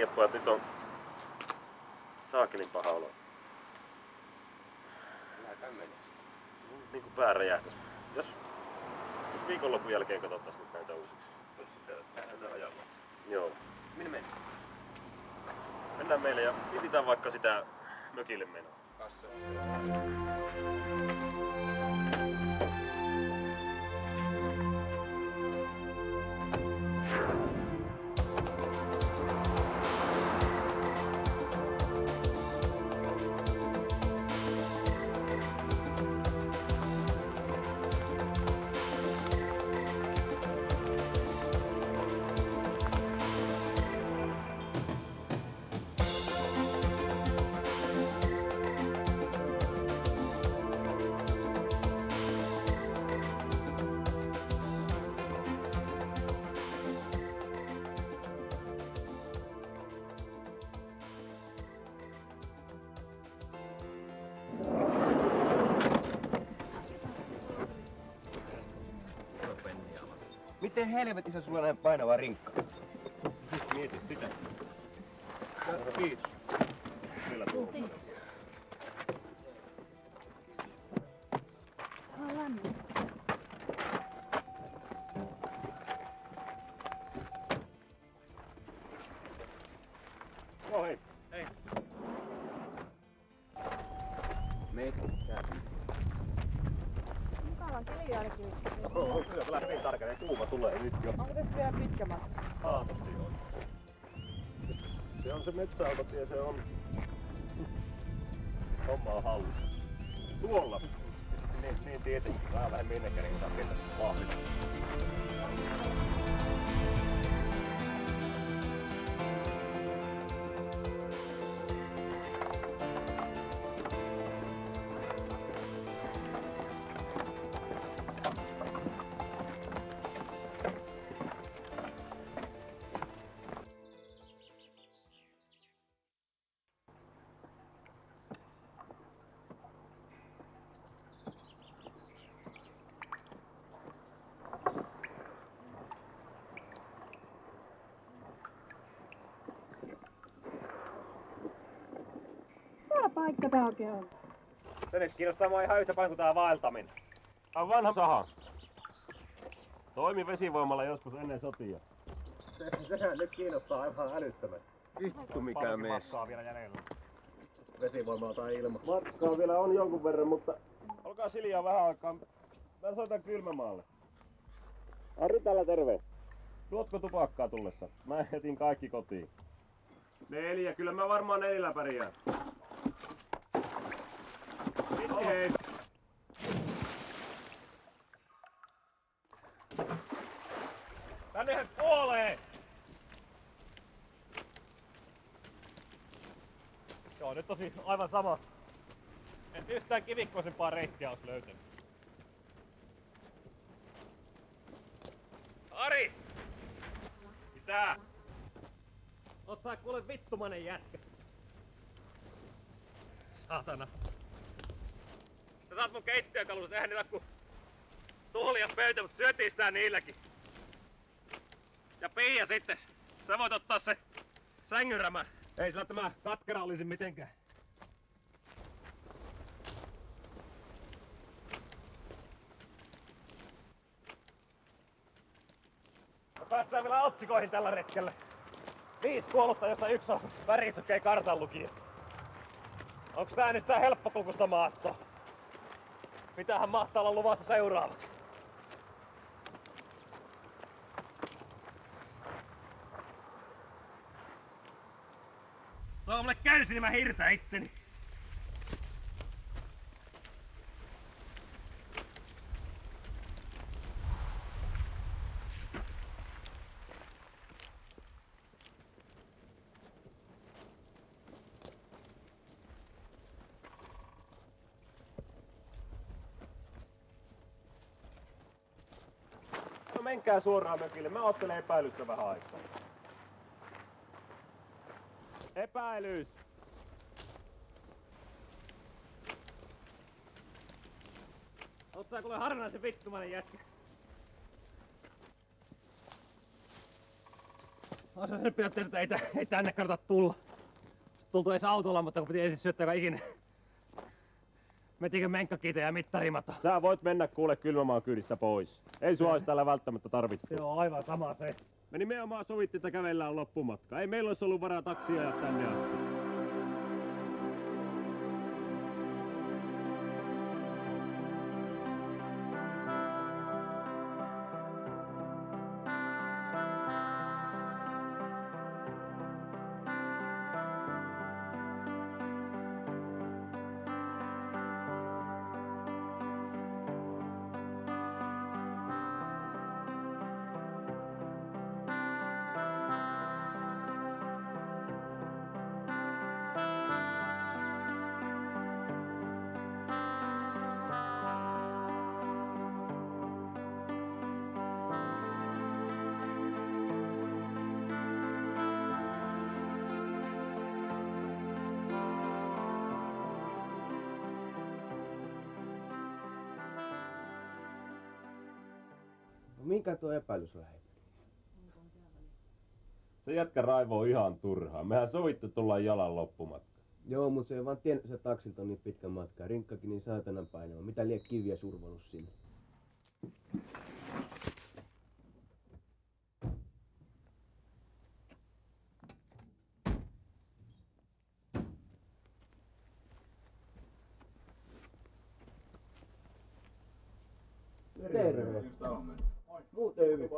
pojat, nyt on saakelin paha olo. Lähdetään menemään. Niin kuin pää räjähtäis. Jos viikonlopun jälkeen katsottais nyt näitä uusiksi. Lähdetään ajamaan. Joo. Minne mennään? Mennään meille ja mietitään vaikka sitä mökille menoa. Kassa. Miten helvetissä sulla on näin painava rinkka? Mieti sitä. Kiitos. Meillä tuohon. Oh, hei. Hei. Metsävis. Mukava kelijälki. Kyllä lähde niin tarkemmin, kuuma tulee nyt jo. Onko tässä vielä pitkä matka? Taatusti on. Se on se metsäautotie, se on. Homma on hallussa. Tuolla. Niin tietenkin. Vähän vähän minnekärin saa mennä vahvita. Mikä paikka tää oikein on? Se nyt kiinnostaa mua ihan yhtä paljon kuin tää vaeltaminen. Tää on vanha saha. Toimi vesivoimalla joskus ennen sotia. Sehän nyt kiinnostaa aivan älyttömästi. Vittu mikä mesta. Matkaa vielä jäljellä. Vesivoimalla tai ilman. Matkaa vielä on jonkun verran, mutta olkaa siljaa vähän aikaa. Mä soitan Kylmämaalle. Ari täällä terve. Tuotko tupakkaa tullessa? Mä jätin kaikki kotiin. 4, kyllä mä varmaan 4 pärjään. Hei. Tänne puoleen! Joo, nyt tosi aivan sama. En yhtään kivikkoisempaa reittiä ois löytänyt. Ari! Mitä? Oot sä kuule vittumanen jätkä. Saatana. Sä saat mun keittiökalusta, eihän niillä ku tuoli ja pöytä, mut syötistään niilläkin. Ja Pia sitten, sä voit ottaa se sängyrämä. Ei sillä tämä katkera olisi mitenkään. Me päästään vielä otsikoihin tällä retkellä. 5 kuollutta, josta 1 on värisokei kartanlukija. Onks tää nyt sitä helppokulkusta maastoa? Mitähän mahtaa olla luvassa seuraavaksi? Tuo on mulle köysi, niin mä hirtän itteni. No menkää suoraan mökille, mä ottelen epäilystä vähän aikaa. Epäilys! Oot sä kuule harvinaisen vittumainen jätkä. Osa sen pitää tehdä, että ei tänne kannata tulla. Sitten tultu edes autolla, mutta kun piti ensin syöttää joka ikinen. Metikö menkkakiitä ja mittarimato. Sä voit mennä kuule kylmämaan kyydissä pois. Ei sua ois täällä välttämättä tarvitse. Se on aivan sama se. Me nimenomaan sovittiin, että kävellään loppumatka. Ei meillä olisi ollut varaa taksia ja tänne asti. Minkä tuo epäilys on heittänyt? Se jätkä raivoo ihan turhaa. Mehän sovitte tulla jalan loppumatka. Joo, mutta se ei vaan tiennyt, se taksilta on niin pitkä matka. Rinkkakin niin saatanan painava. Mitä liian kiviä survonut sinne? Terve. Muuten hyvin.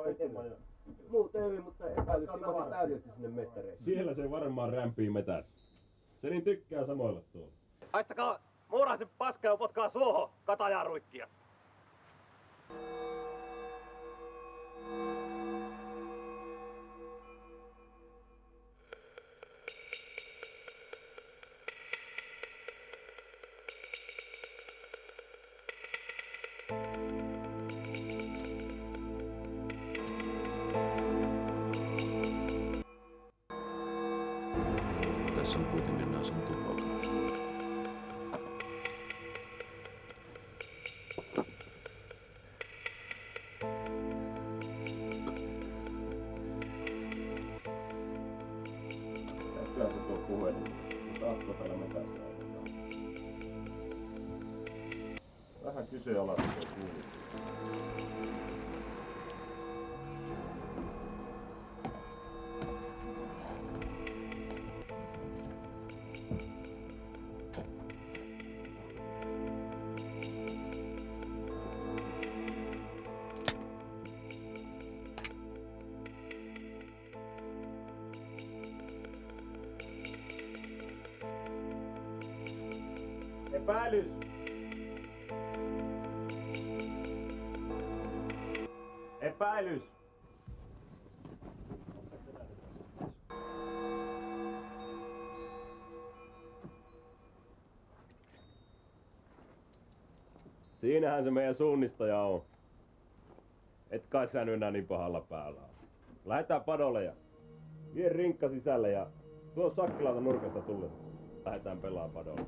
Muuten hyvin, mutta epäilys tipahti täydellisesti sinne mettäreihin. Siellä se varmaan rämpii metässä. Se niin tykkää samoilla tuolla. Haistakaa muuraisen paskaa ja potkaa suohon, katajaruikkia. Tässä on kuitenkin Nasan tupakat. Kyllä se tuo puhelin. Taatko täällä metässä? Vähän kyseenalaista tuo kuuluu. Epäilys! Epäilys! Siinähän se meidän suunnistaja on. Et kai sä nyt enää niin pahalla päällä on. Lähetään padolle ja vie rinkka sisälle ja tuo Sakkilalta nurkasta tullen. Lähetään pelaa padolle.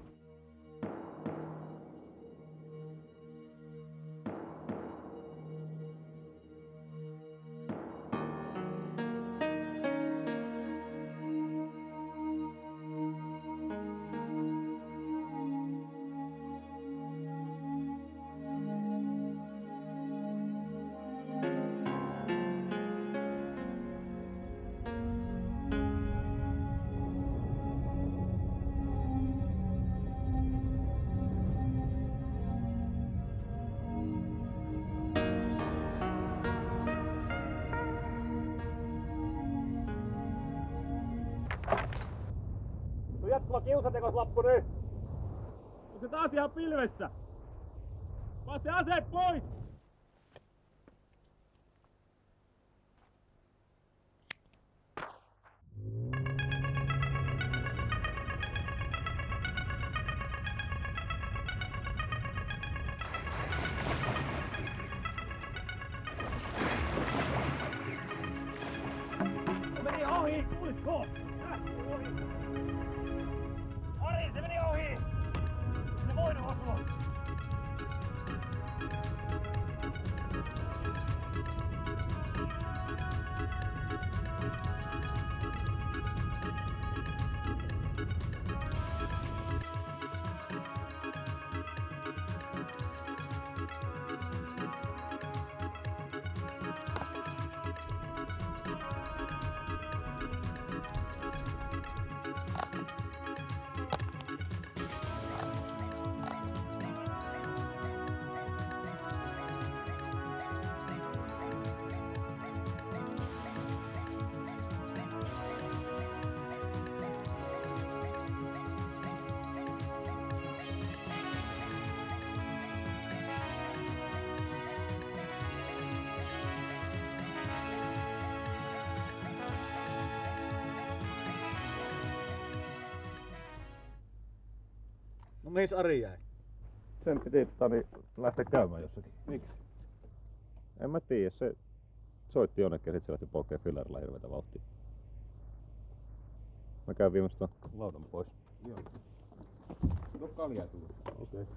Jatkuva kiusatekoslappu nyt! On se taas ihan pilvessä! Vaan se aseet pois! Se meni ohi, kuulitko? Ohi! Ari, se meni ohi! Se voinut osua! Mihin Ari jäi? Sen piti lähteä käymään jossakin. Miksi? En mä tiedä, se soitti jonnekin ja sit se lähti polkeen fillerillä hirveätä vauhtia. Mä käyn viimeistä ton laudan pois. Joo. No kaljaa tullut. Okei.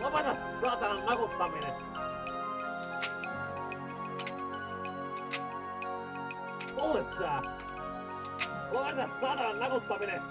Lopeta saatanan nakuttaminen! Kuulet sä? Lopeta saatanan nakuttaminen!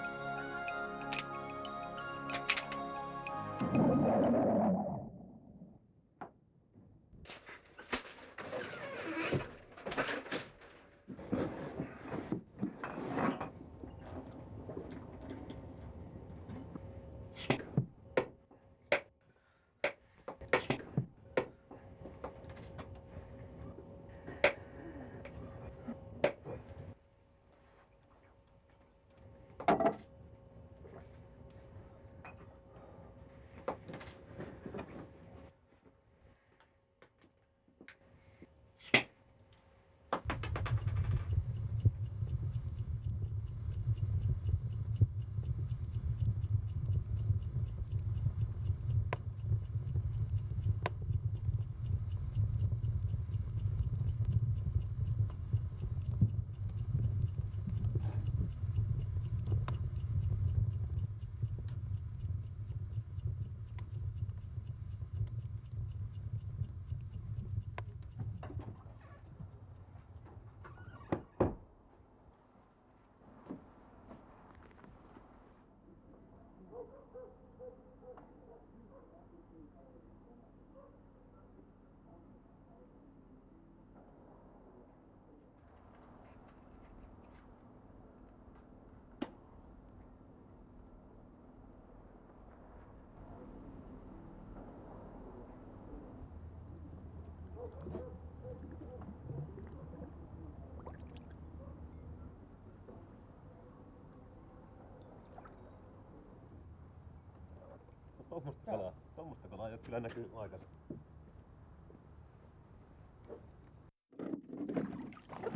Tommosta kalaa ei oo kyllä näkynyt aikaisemmin.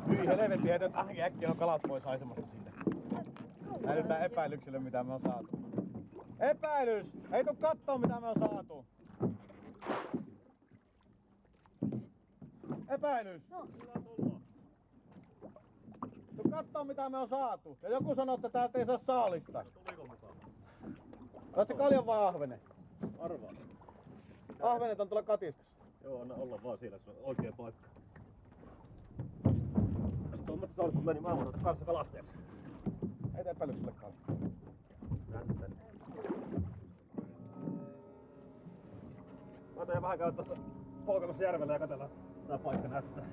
Hyi helvetti, heität äkkiä on kalat pois haisemasta siitä. Näytetään epäilyksille mitä me on saatu. Epäilys! Ei tuu kattoo mitä me on saatu. Epäilys! No. Tuu kattoo mitä me on saatu. Ja joku sanoo, että täältä ei saa saalista. Tuliko mukaan? Oot se kaljan vai ahvenen? Arvaa. Ahvenet on tuolla katiskassa. Joo, anna olla vaan siellä, se on oikea paikka. Jos tuommoista saalista meni maailman kanssa kalastajaksi. Ei tee epäilykselle kalja. Tänne. Mä teen vähän käydä tässä polkamassa järvellä ja katsellaan, tää paikka näyttää.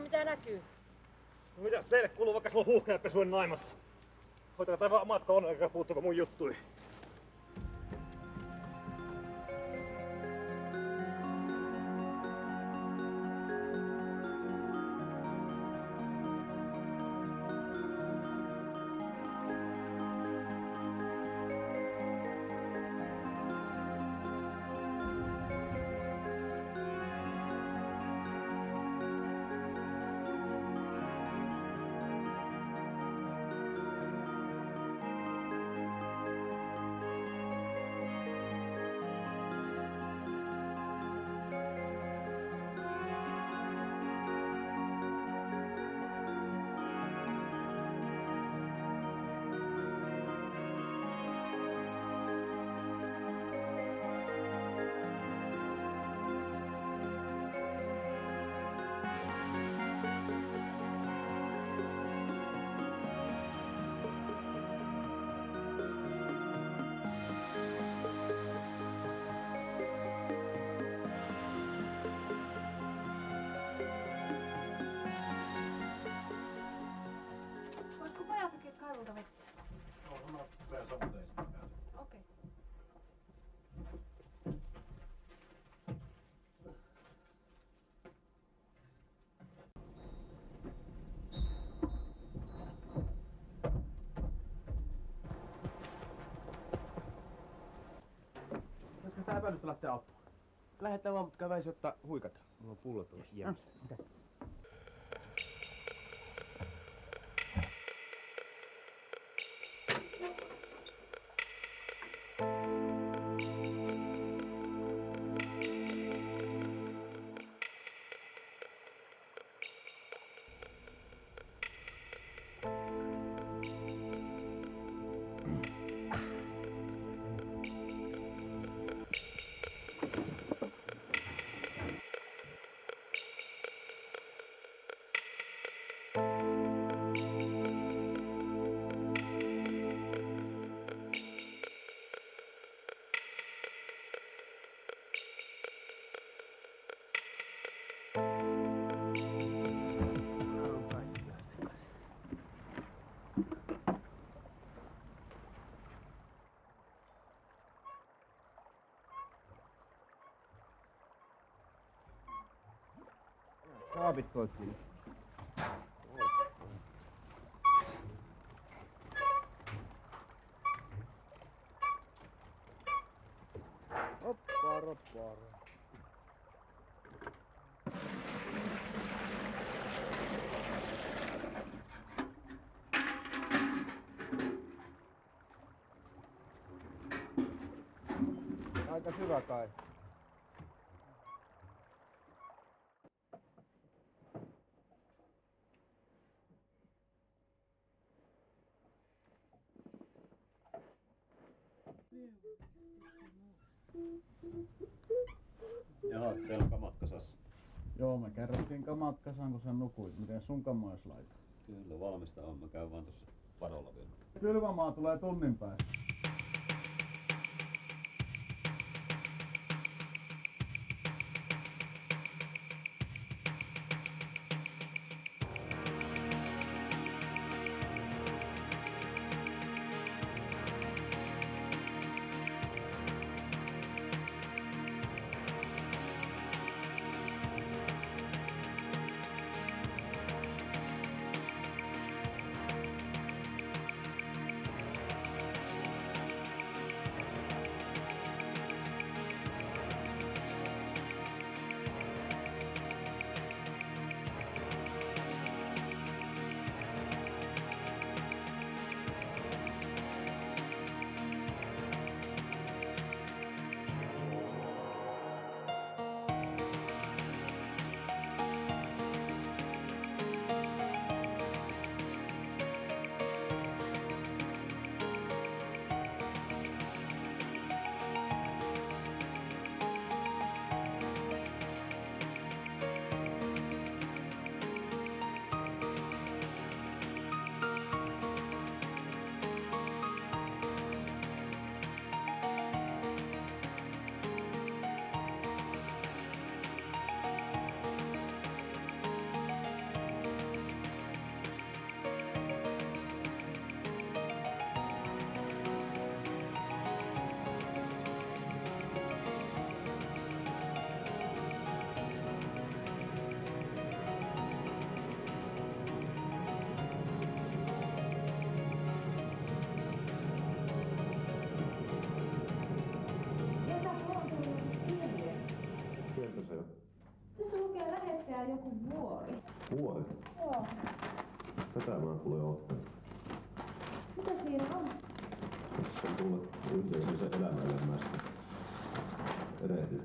mitä näkyy. No mitäs teille kuuluu, vaikka sulla on huuhkajapesuen naimassa? Hoitakaa tämä matka on, eikä puuttuko mun juttui. Voisiko pojat hakea kaivulta vettä? Okei. Pitäisikö sitä epäilystä lähteä auttamaan? Lähetään vaan, mutta käväisi ottaa huikata. Mulla on pullot tuossa jäämässä. Saapit koittiin. Hoppaa, roppaa. Aika syvä kai. Jaha, teillä on kamat kasassa. Joo, me kerrottiin kamat kasaan, kun sä nukuit. Miten sun kamois laita? Kyllä, valmista on. Mä käyn vaan tuossa padolla vielä. Kylmämaa tulee tunnin päästä. Näetkö se jo? Tässä lukee lähettäjä joku vuori. Vuori? Joo. Tätä mä oon kuule ottanut. Mitä siinä on? Se on tullut yhteisönsä elämäelämästä. Erehdy.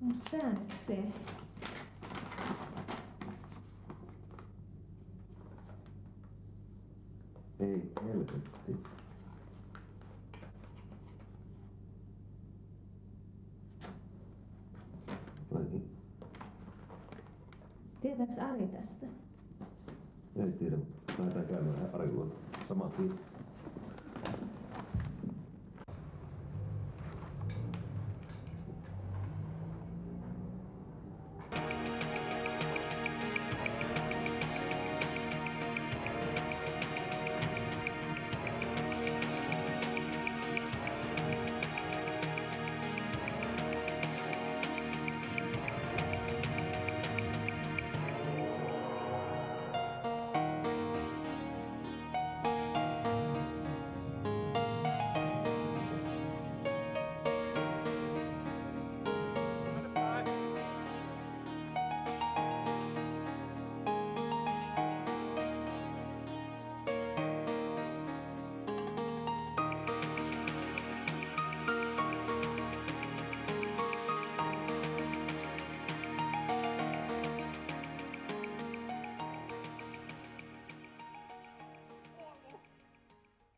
Onks tää nyt se? Ei helvetti. Vai Tietääks Ari tästä? ei tiedä, mutta lähdetään käymään Arin luona. Saman tien.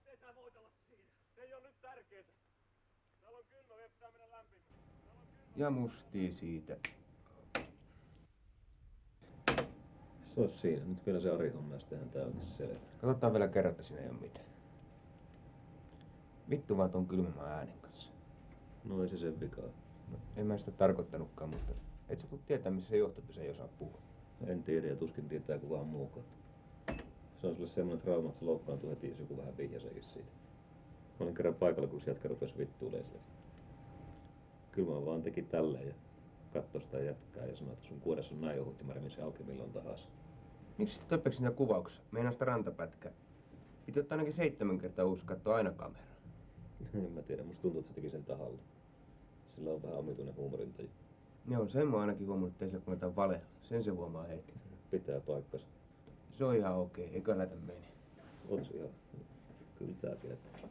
Ei sä voit olla siinä. Se ei oo nyt tärkeintä. Täällä on kylmä, meidän pitää mennä lämpimään. Ja mustii siitä. Se on siinä. Nyt vielä se Ari homma, ja sittenhän tää onkin selvä. Katsotaan vielä kerran, että siinä ei oo mitään. Vittu vaan ton kylmän äänen kanssa. No ei se sen vikaa. No, en mä sitä tarkoittanutkaan, mutta et sä tuu tietää, missä se johtuu, että se ei osaa puhua. En tiedä ja tuskin tietää kukaan muukaan. Se on sulle semmoinen trauma, että se loukkaantuu heti, jos joku vähän vihjaseekin siitä. Mä olin kerran paikalla, kun jätkä rupesi vittuuleen sille. Kyllä mä vaan teki tälleen ja katsoi sitä jätkää ja sanoi, että sun kuodessa on näin ohutti, mä remin se auki milloin tahansa. Miksi sä töppäks niitä kuvauksia? Meinaa sitä rantapätkää. Piti ottaa ainakin 7 kertaa uusi katsoa aina kameraa. En mä tiedä, musta tuntuu, että se teki sen tahalla. Sillä on vähän omituinen huumorintaju. Ne on sen mä ainakin huomannut, että ei sillä kannata valehella. Sen se huomaa heti. Pitää paikkansa. Se on ihan okei, eikä lähtä meni. On se ihan. Kyllä tää pidetään.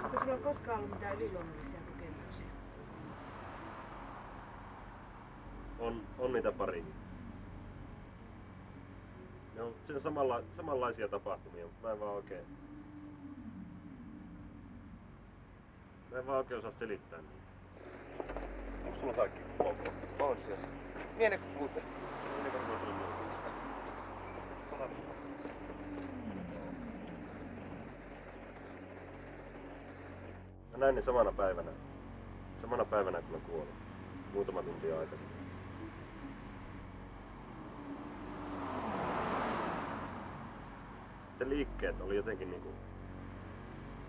Onko sulla koskaan ollut mitään yliluonnollisia kokemuksia? On niitä pari. Ne on sen samanlaisia tapahtumia, mutta mä en vaan oikein osaa selittää niitä. Onko sulla kaikki ok? On se. Miene kuute. Ei varmaan sulla muuta. Mä näin ne samana päivänä kun mä kuolin. Muutama tunti aikaisemmin. Ne liikkeet oli jotenkin niinku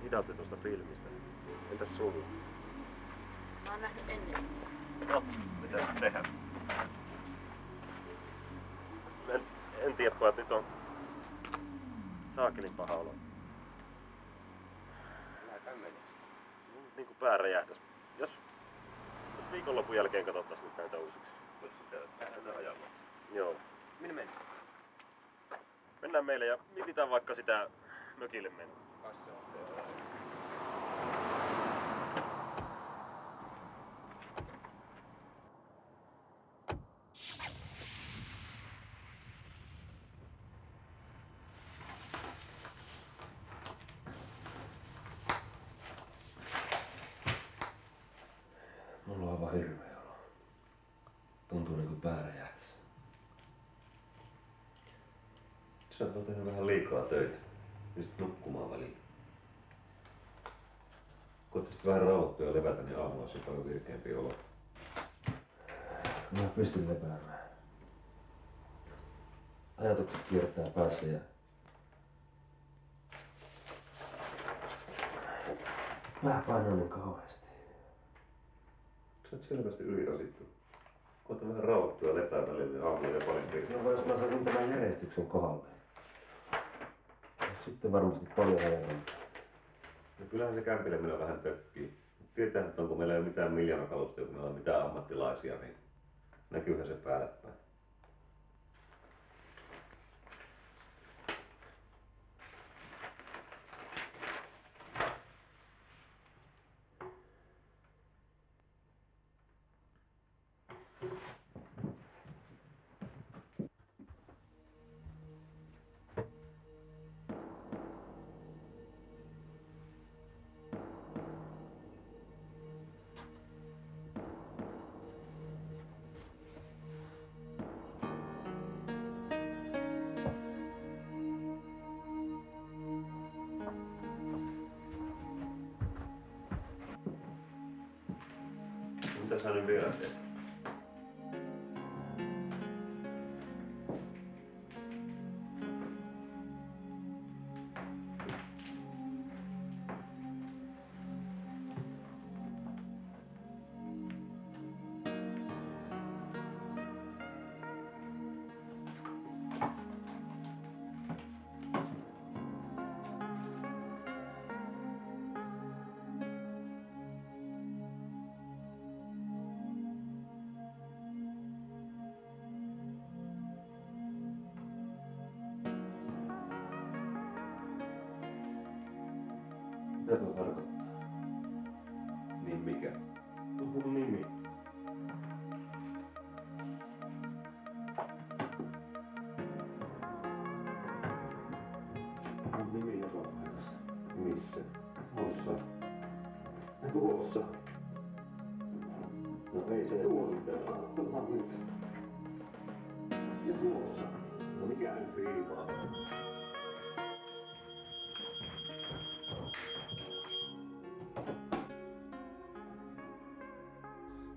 hidastetusta filmistä. Entäs sulla? Mä oon nähnyt ennen. No, mitä tehdään? En tiedä, pojat, nyt on saakelin paha olo. Lähdetään menemään. Niinku pää räjähtäis. Jos viikonlopun jälkeen katsottais nyt näitä uusiksi. Lähdetään ajamaan. Joo. Minne mennään? Mennään meille ja mietitään vaikka sitä mökille mennä. Mulla on aivan hirveä olo. Tuntuu niinku pää räjähtäisi. Sä oot tehnyt vähän liikaa töitä. Pystyt nukkumaan väliin. Koittaisit vähän rauhoittua ja levätä, niin aamulla olisi paljon virkeämpi olo. Mä pystyn lepäämään. Ajatukset kiertää päässä ja mä painoin niin kauheasti. Sä oot selvästi ylirasittunut. Koita vähän rauhoittua ja lepää välillä aamulla ja paljon pitää. No jos mä saisin tämän järjestyksen kohdalle. Sitten varmasti paljon helpompaa. No kyllähän se kämpileminen vähän tökkii. Tietää, että onko meillä ei ole mitään miljoonakalusta, kun meillä on mitään ammattilaisia, niin näkyyhän se päälle päin. Mitä sä nyt vielä teet? Mitä tuo tarkoittaa? Niin mikä? Onko mun nimi? Mun nimi on paikassa. Missä? Tuossa. Tuossa. No ei se tuolla nyt. Ja tuossa. No mikä nyt viivaa?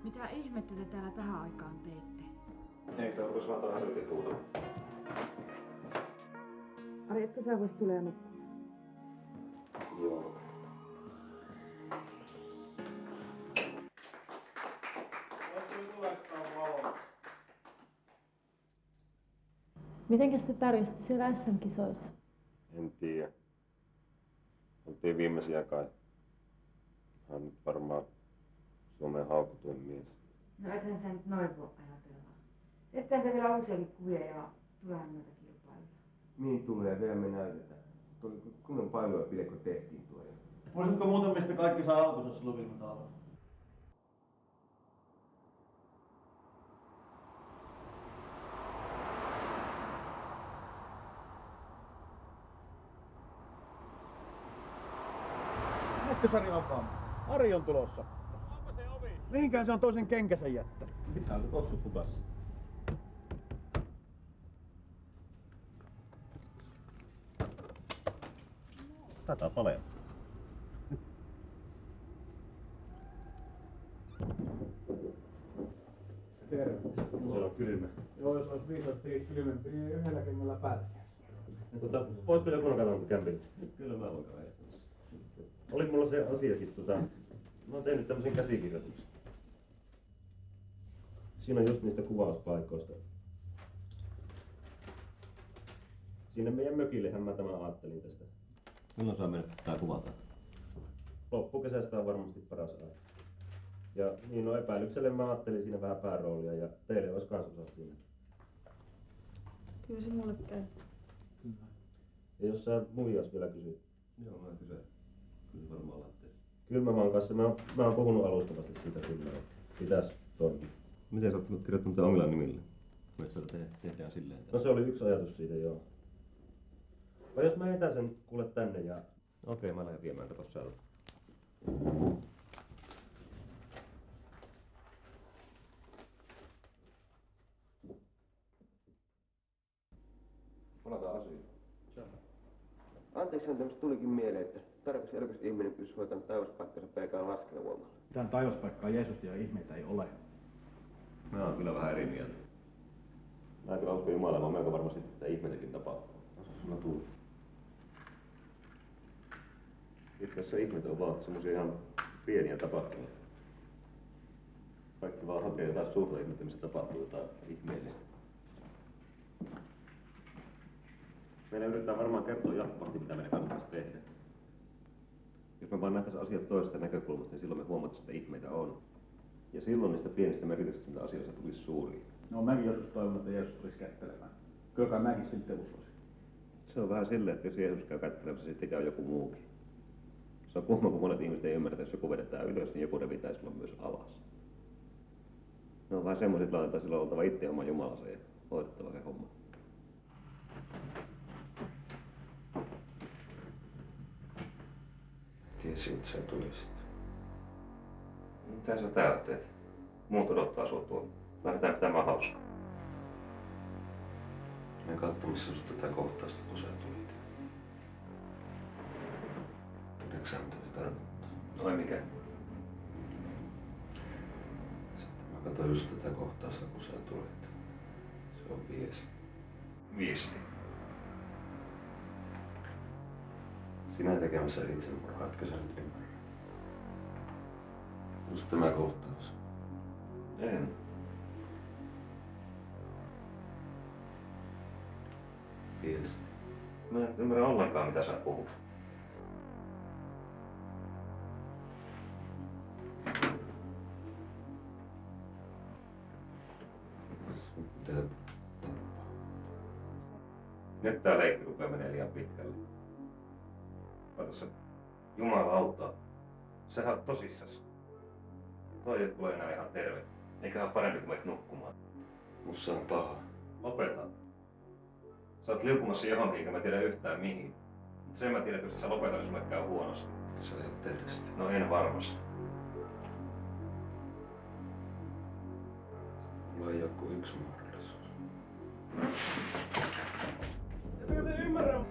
Mitä ihmettä te täällä tähän aikaan teitte? Eikö onko saatu hälytetuuta? Ari, etkö sä vois tulee nukkumaan? Joo. Mitenkäs te pärjäsitte siellä SM-kisoissa? En tiedä. Oltiin viimeisiä kai. Hän nyt varmaan Suomen haukutuin mies. No ethän sä nyt noin voi ajatella. Ettehän te vielä useakin kuvia ja tulehan noita kilpailuja. Mihin tulee? Vielä me näytetään. Tuli kunnon painua pide, kun tehtiin tuo. Muistatko muuten, mistä kaikki saa alkunsa silloin viime talvella? Näetkö Sari Vapaama? Ari on tulossa. Onko se ovi? Mihinkään se on toisen kenkänsä jättänyt? Mitä on tossut hukassa? Tätä paljon. Terve. Se on kylmä. Joo, jos olisi 15 kylmempi, niin yhdellä kengällä pärjää. Voisiko joku katsoa kämpille? Kyllä mä voin kahdella. Oli mulla se asiakin, mä oon tehnyt tämmösen käsikirjoituksen. Siinä on just niistä kuvauspaikoista. Siinä meidän mökillehän mä tämän ajattelin tästä. Milloin saa mennä tää kuvataan? Loppukesästä on varmasti paras aika. Ja niin no epäilykselle mä ajattelin siinä vähän pääroolia ja teille olisi kans osat siinä. Kyllä se mulle käy. Ja jos sä muijas vielä kysyt. Joo, mä kysyn. Kyllä varmaan laitteessa. Kylmämaan kanssa mä oon puhunut alustavasti siitä kyllä, että pitäis toimia. Miten sä oot kirjoittanut tämän omilla nimillä? Miten sitä tehdään silleen? No se oli yksi ajatus siitä, joo. Vai jos mä etän sen kuule tänne ja... Okei, mä lähden viemään tätä tossa alla. Palataan asiaan. Anteeksi, tämmöistä tulikin mieleen, että tarkoitus eläkös ihminen pystyy hoitamaan taivaspaikkansa pelkään laskelvoimalla. Mitään taivaspaikkaa Jeesusta ja ihmeitä ei ole. Mä oon kyllä vähän eri mieltä. Mä kyllä uskon Jumalaan, mä melko varmasti, että ihmeitäkin tapahtuu. Olisiko sulla tuli? Itse asiassa ihmeitä on vaan semmosia ihan pieniä tapahtumia. Kaikki vaan hakee jotain suurta ihmettä, missä tapahtuu jotain ihmeellistä. Meidän yritetään varmaan kertoa jatkuvasti, mitä meidän kannattaisi tehdä. Jos me vaan nähtäisiin asiat toisesta näkökulmasta, niin silloin me huomataan, että ihmeitä on. Ja silloin niistä pienistä merkityksistä, mitä asioista tulisi suuria. No mäkin joskus toivon, että Jeesus tulisi kättelemään. Kyllä kai mäkin sitten uskoisin. Se on vähän silleen, että jos Jeesus käy kättelemässä, sitten käy joku muukin. Se on kumma, kun monet ihmiset ei ymmärrä, että jos joku vedetään ylös, niin joku revitään silloin myös alas. Ne on vähän semmoiset tilanteet, että silloin on oltava itse oma Jumalansa ja hoidettava se homma. Tiesin, että sä tulisit. Mitä sä täällä teet? Muut odottaa sua tuolla. Lähdetään pitämään hauskaa. Käyn katsomassa just tätä kohtausta, kun sä tulit. Tiedätkö sä, mitä se tarkoittaa? No ei mikä. Sitten mä katsoin just tätä kohtausta, kun sä tulit. Se on viesti. Viesti? Sinä tekemässä itsemurhaa, etkö sä nyt ymmärrä? Just tämä kohtaus. En. Viesti. Mä en ymmärrä ollenkaan, mitä sä puhut. Sun pitää tappaa. Nyt tää leikki rupeaa menee liian pitkälle. Kato se, Jumala auttaa. Sehän on tosissas. Toi ei ole enää ihan terve. Eiköhän parempi kuin menet nukkumaan. Musta on paha. Lopeta. Sä oot liukumassa johonkin, enkä mä tiedä yhtään mihin. Mutta sen mä tiedän, että jos sä lopetat, niin sulle käy huonosti. Sä aiot tehdä sitä. No en varmasti. Mulla ei oo kuin yksi mahdollisuus. Ettekö te ymmärrä?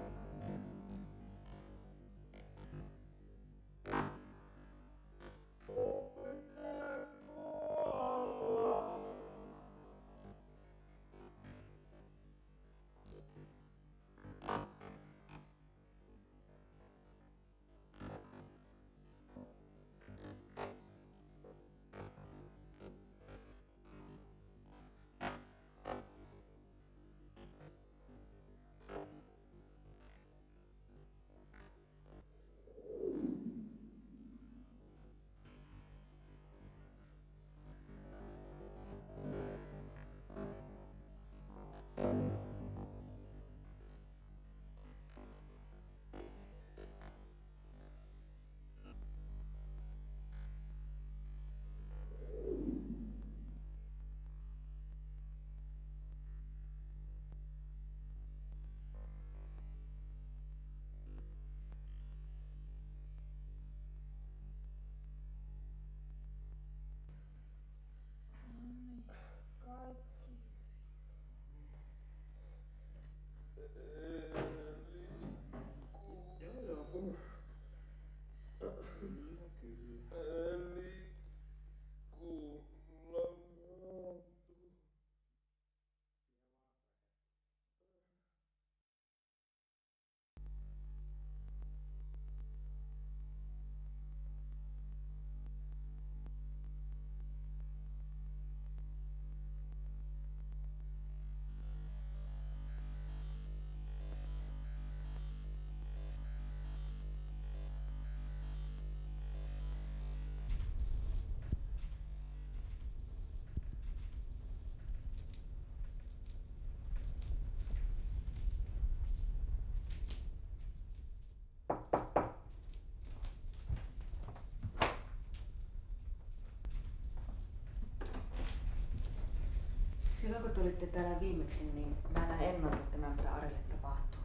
Silloin kun tulitte täällä viimeksi, niin mä näin ennalta tämän, mitä Arille tapahtuu.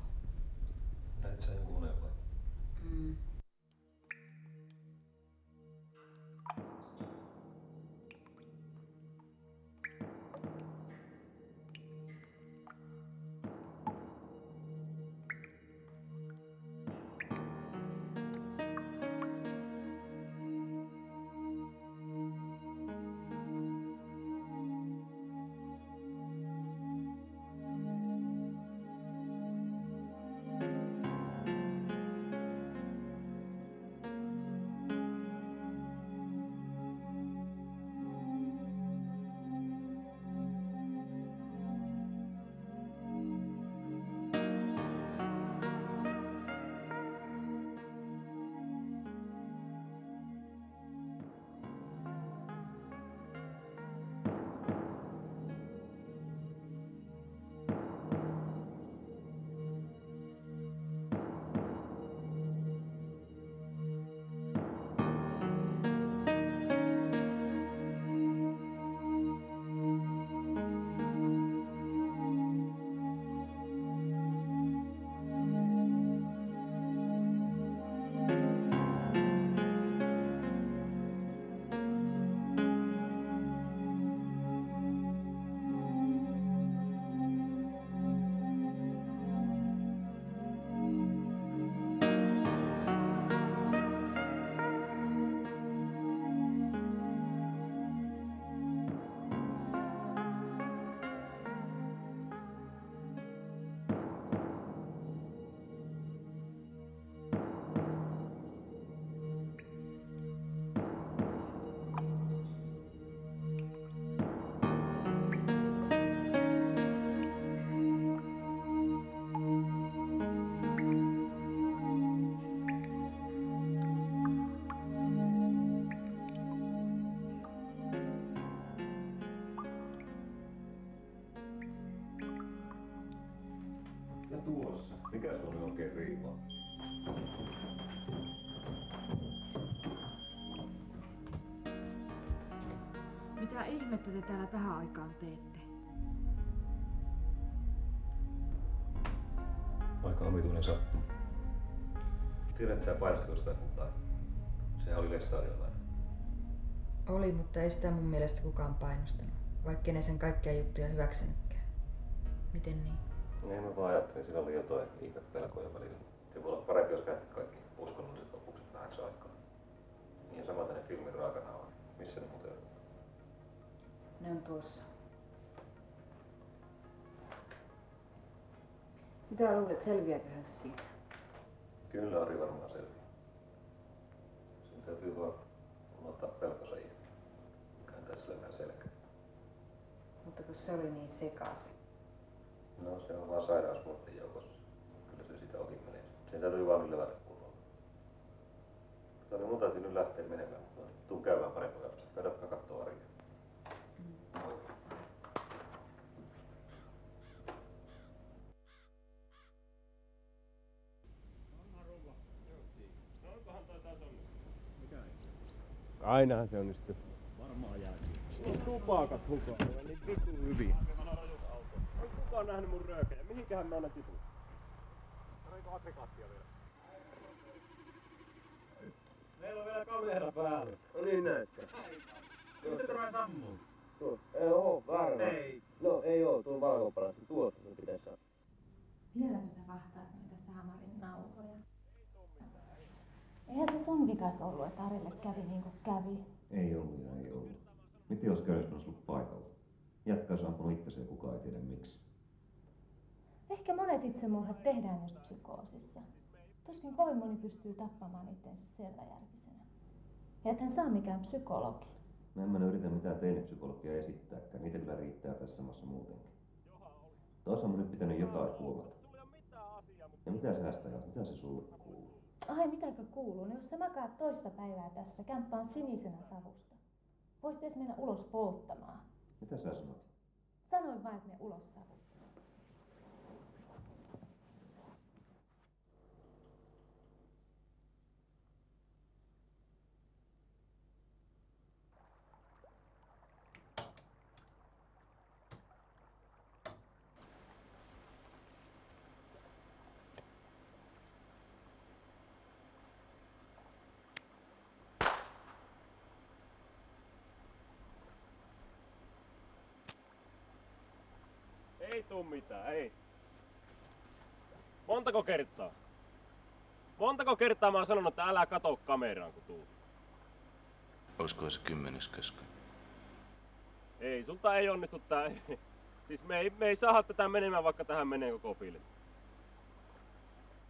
Näit sä jonkun unen vai? Mm. tuossa? Mikä se oli oikein riivaa? Mitä ihmettä te täällä tähän aikaan teette? Aika omituinen sattuma. Tiedät sä painostiko sitä kukaan? Sehän oli lestadiolainen. Oli, mutta ei sitä mun mielestä kukaan painostanut. Vaikka ne sen kaikkia juttuja hyväksynytkään. Miten niin? Niin mä vaan ajattelin, sillä oli jotain pelkoja välillä. Se voi olla parempi, jos käytät kaikki uskonnolliset opukset vähäksi aikaa. Niin ja samaten ne filmin raakanauhat. Missä ne muuten on? Ne on tuossa. Mitä luulet, selviääköhän se siitä? Kyllä Ari varmaan selviää. Sen täytyy vaan unohtaa pelkonsa ja kääntää silmään selkään. Mutta kun se oli niin sekaisin. No se on vaan sairaus muiden joukossa. Kyllä se sitä ohi menee. Sen täytyy vaan levätä kunnolla. Niin mun täytyy nyt lähteä menemään. Tuun käymään pari päivää. Käydäpä kattoo Aria. Moi. Ainahan se onnistuu. Tupakat hukaan, niin vittu hyvin. On kukaan nähnyt mun röökejä? Mihinkähän mä annan tipun? Oliko aggregaattia vielä? Meillä on vielä kamera päällä. No niin näyttää. Mistä tämä sammuu? Oho, varmaan. Ei. No ei oo, tuolla valkoparassa. Tuossa se pitäisi saada. Vieläkö sä vahtaat noita Saamarin nauhoja? Eihän se sun vikas ollut, että Arille kävi niin kuin kävi. Ei ollut ja ei ollut. Miten jos käydessä olisi ollut paikalla? Jätkä olisi ampunut itsensä ja kukaan ei tiedä miksi. Ehkä monet itsemurhat tehdään just psykoosissa. Tuskin kovin moni pystyy tappamaan itsensä selväjärkisenä. Ja ethän saa mikään psykologi. No en mä yritä mitään teinipsykologia esittääkään. Niitä kyllä riittää tässä maassa muutenkin. Taas on nyt pitänyt jotain huomata. Ja mitä sä sitä ajat? Mitä se sulle kuuluu? Ai mitäkö kuuluu? No jos sä makaat toista päivää tässä, kämppä on sinisenä savusta. Voisit edes mennä ulos polttamaan. Mitä sä sanot? Sanoin vain, että mene ulos savuttaa. Ei tuu mitään, ei. Montako kertaa? Montako kertaa mä oon sanonut, että älä kato kameraan kun tuut? Olisiko se 10. käsky? Ei, sulta ei onnistu tää. Siis me ei saada tätä menemään, vaikka tähän menee koko filmi.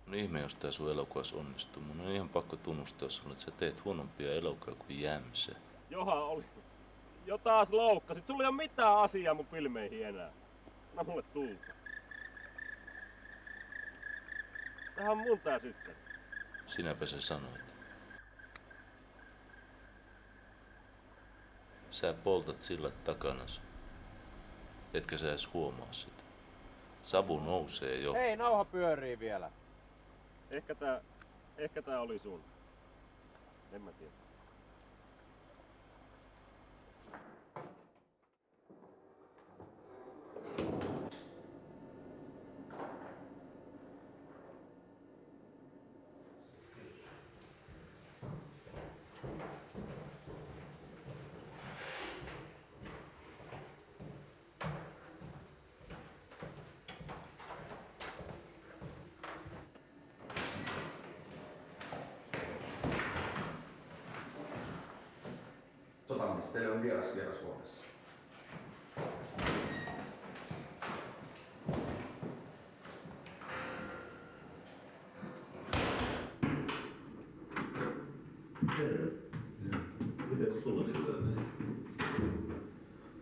On ihme, jos tää sun elokuvassa onnistuu. Mun on ihan pakko tunnustaa sulle, että sä teet huonompia elokuvia kuin Jämsä. Johan oli. Jo taas loukkasit. Sulla ei oo mitään asiaa mun filmeihin enää. Anna mulle tulta. Tähän on mun tää sitten. Sinäpä sä sanoit. Sä poltat sillat takanas. Etkä sä edes huomaa sitä. Savu nousee jo. Hei, nauha pyörii vielä. Ehkä tää oli sun. En mä tiedä. Sotamies, teille on vieras huoneessa. Miten sulla niitä menee?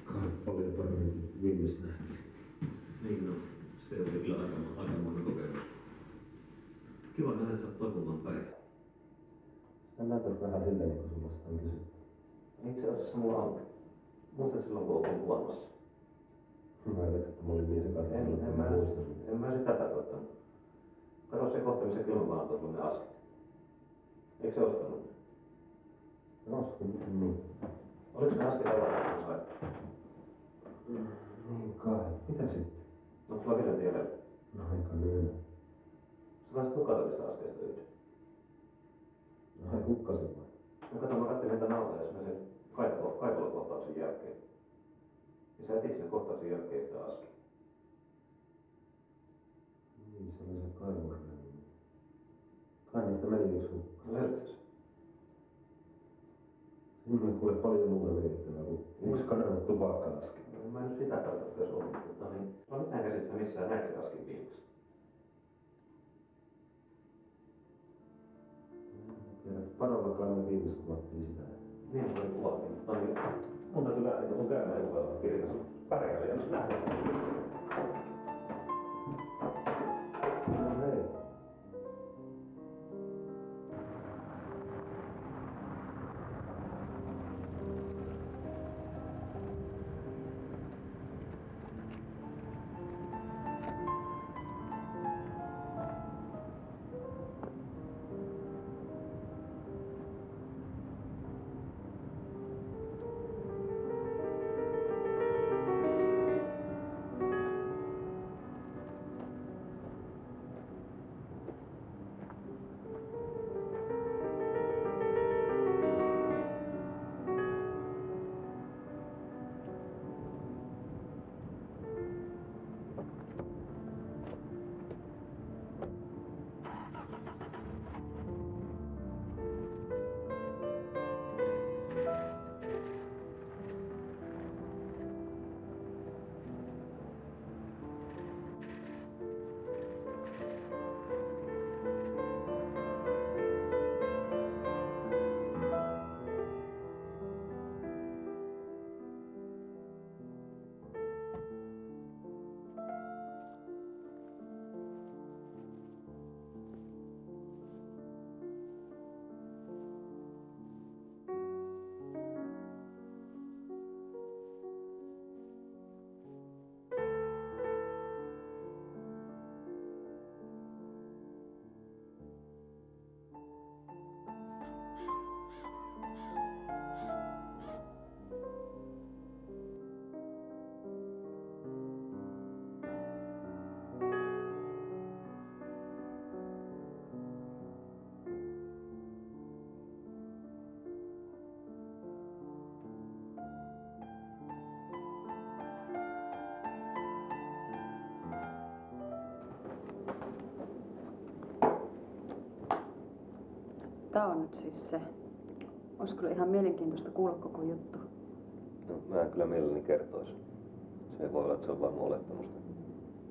Kai paljon paremmin kuin viimeis nähtiin. Niin no, se oli kyllä aikamoinen kokemus. Kiva nähdä, että sä oot toivonnan päin. Sä näytät vähän silleen, kun sulla sitä on kysytty. Itse asiassa mulla on... Muistan silloin, kun oltiin kuvaamassa. Mä ajattelin, että mä olin niin sekaisin silloin, että mä muistan. En mä sitä tarkoittanut. Kato se kohta, missä kylmämaan on sulle ne asket. Eikö se ostanut ne? Ostin, niin. Oliko ne asket avattu, kun sai? Niin kai. Mitä sitten? Onko sulla vielä jäljellä? No aika lyhyt. Sä laisit hukatavista askeista yhden. No ai hukkasin vai? No kato, mä katselin niitä nauhoja, jos mä sen kaipalokohtauksen jälkeen. Ja sä etit sen kohtauksen jälkeen yhtä askia. Niin, se oli se kaivurinen. Kai niistä meni yksi hukkaan. Löysit sä? Siinä oli kuule paljon muuta merkittävää kuin yksi kadonnut tupakkalaski. No, mä en nyt sitä tarkoita, jos on, mutta niin. No mitään käsittää missään näit sen askin viimeksi. Parollakaan me viimeis kuvattiin sitä. Niin voi kuvattiin, mutta niin. Mun täytyy lähteä, kun käymään joku päivä kirjassa pärjällä ja jos nähdään. No hei. Tää on nyt siis se. Olisi kyllä ihan mielenkiintoista kuulla koko juttu. No, mä en kyllä mielelläni kertoisi. Se voi olla, että se on vaan mun olettamusta.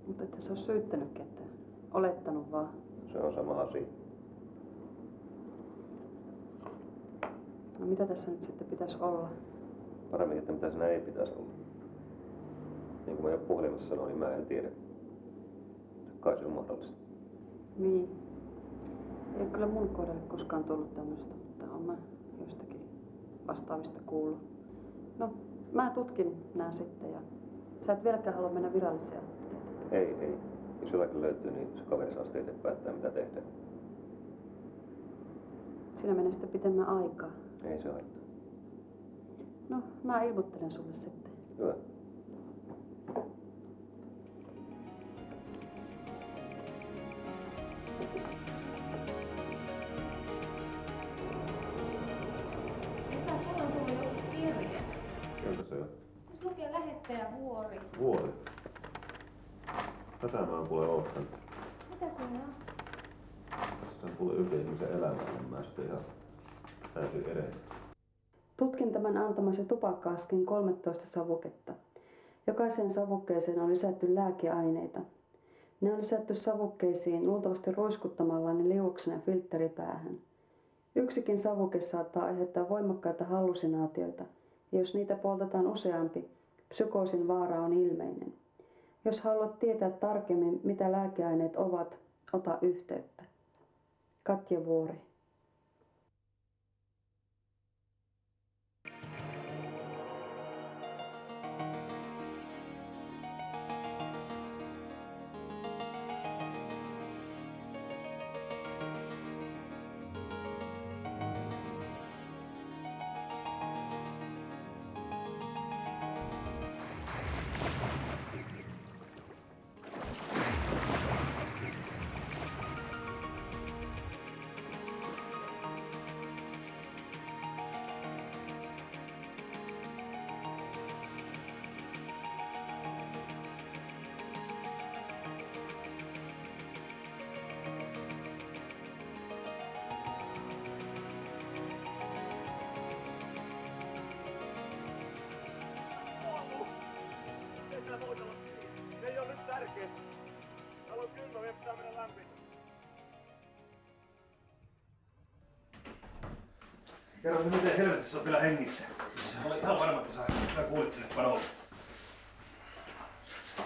Mutta että sä ole syyttänyt ketään. Olettanut vaan. Se on sama asia. No mitä tässä nyt sitten pitäisi olla? Paremmin, että mitä siinä ei pitäisi olla. Niin kuin mä jo puhelimessa sanoin, niin mä en tiedä. Kai se on mahdollista. Niin. Ei ole kyllä mun kohdalle koskaan tullut tämmöistä, mutta olen mä jostakin vastaavista kuullut. No, mä tutkin nää sitten ja sä et vieläkään halua mennä viralliseen. Ei. Jos jotakin löytyy, niin se kaveri saa sitten itse päättää, mitä tehdään. Siinä menee sitten pitemmän aikaa. Ei se haittaa. No, mä ilmoittelen sulle sitten. Hyvä. Esa, sulla on tullut joku kirje. Keltä se on? Tässä lukee lähettäjä Vuori. Vuori. Tätä mä oon kuule oottanut. Mitä siinä on? Tässä on kuule yhden ihmisen elämälle. Mä sitten ihan täysin erehdyin. Tutkin tämän antamasi tupakka-askin 13 savuketta. Jokaiseen savukkeeseen on lisätty lääkeaineita. Ne on lisätty savukkeisiin luultavasti ruiskuttamalla liuoksena filtteripäähän. Yksikin savuke saattaa aiheuttaa voimakkaita hallusinaatioita, ja jos niitä poltetaan useampi, psykoosin vaara on ilmeinen. Jos haluat tietää tarkemmin, mitä lääkeaineet ovat, ota yhteyttä. Katja Vuori. Kärki! Haluan kylmä, vielä pitää mennä lämpi. Kerro, miten helvetissä on vielä hengissä? Mä olin ihan varma, että sä kuulit sille padolle.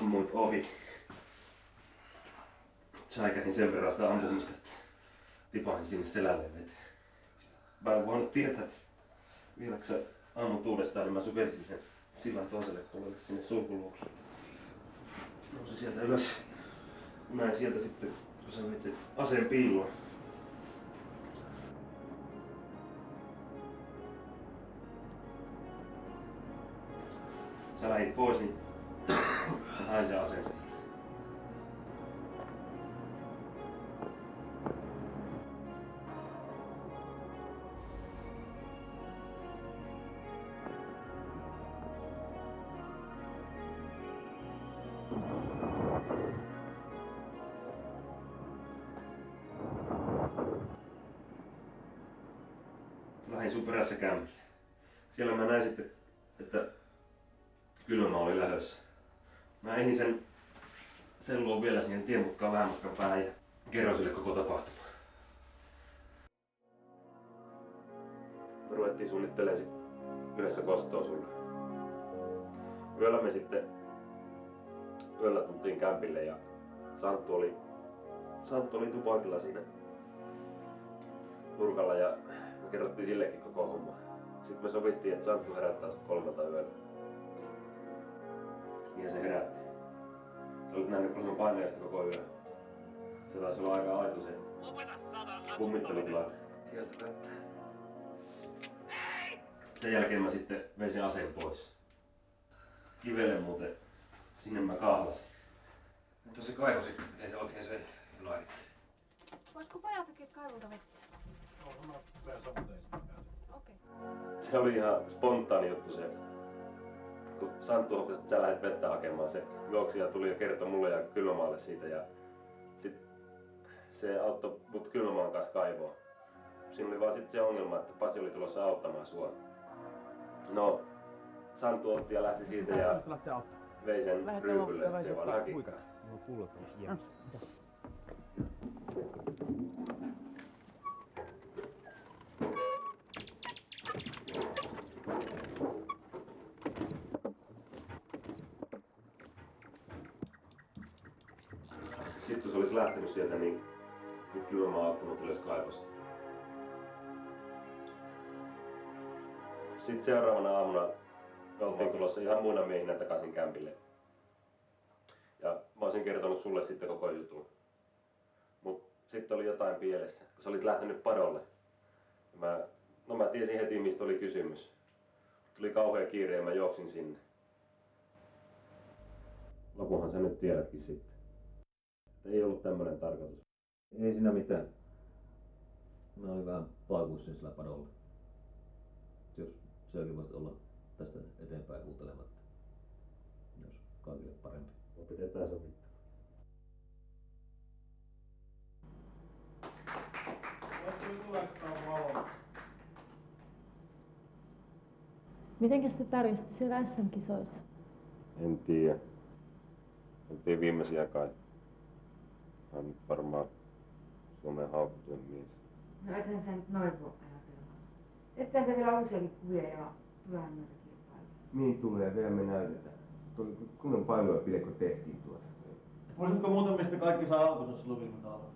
Ammuit ohi. Säikähin sen verran sitä ampumista, että tipahin sinne selälleen veteen. Mä en voinut tietää, että vieläkö sä ammut uudestaan, niin mä sukelsin sen sillan toiselle puolelle sinne sulkuluoksuun. Nousin sieltä ylös. Näin sieltä sitten, kun sä veit sen aseen piiloon. Sä lähit pois, niin mä hain sen aseen sieltä. Lähdin sun perässä kämpille. Siellä mä näin sitten, että kylmämaa oli lähdössä. Mä ehdin sen luo vielä siihen tien mukaan vähän matkan päälle ja kerroin sille koko tapahtumaa. Me ruvettiin suunnittelemaan yhdessä kostoa sulle. Yöllä tultiin kämpille ja Santtu oli tupakilla siinä nurkalla ja me kerrottiin sillekin koko homma. Sitten me sovittiin, että Santtu herättää sut 3 yöllä. Niin se herätti. Sä olit nähnyt kolmen painajasta koko yö. Se taisi olla aika aito se kummittelutilanne. Kieltämättä. Sen jälkeen mä sitten vein sen aseen pois. Kivelle muuten. Sinne mä kahlasin. Mutta se kaivo sitten, miten se oikein se laaditti? Voisiko pojat hakea kaivolta vettä? Okei. Se oli ihan spontaani juttu se. Kun Santtu hoppasi, että sä lähdet vettä hakemaan, se juoksi ja tuli ja kertoi mulle ja Kylmämaalle siitä ja sit se auttoi mut Kylmämaan kanssa kaivoon. Siinä oli vaan sitten se ongelma, että Pasi oli tulossa auttamaan sua. No, Santtu otti ja lähti siitä ja vei sen ryypylle, se vaan hakikkaa. Sitten kun sä olit lähtenyt sieltä, niin Kylmämaa auttoi mut ylös kaivosta. Sitten seuraavana aamuna me oltiin tulossa ihan muina miehinä takaisin kämpille. Ja mä olisin kertonut sulle sitten koko jutun. Mut sitten oli jotain pielessä, kun sä olit lähtenyt padolle. Mä tiesin heti, mistä oli kysymys. Tuli kauhea kiire ja mä juoksin sinne. Lopunhan sä nyt tiedätkin sitten. Ei ollut tämmönen tarkoitus. Ei siinä mitään. Mä olin vähän paikuissa sillä padolla. Jos söikin voisi olla tästä eteenpäin huutelematta. Jos kaikille parempi. No pidetään sovittua. Mitenkäs te pärjäsitte siellä SM-kisoissa? En tiedä. Oltiin viimeisiä kai. Hän nyt varmaan Suomen haukutuin mies. No ethän sä nyt noin voi ajatella. Ettehän te vielä useakin kuvia ja tulehan noita kilpailuja. Niin tulee, vielä me näytetään. Tuli kunnon painoja pide, kun tehtiin tuota. Muistatko muuten, mistä kaikki saa alkunsa silloin viime talvella?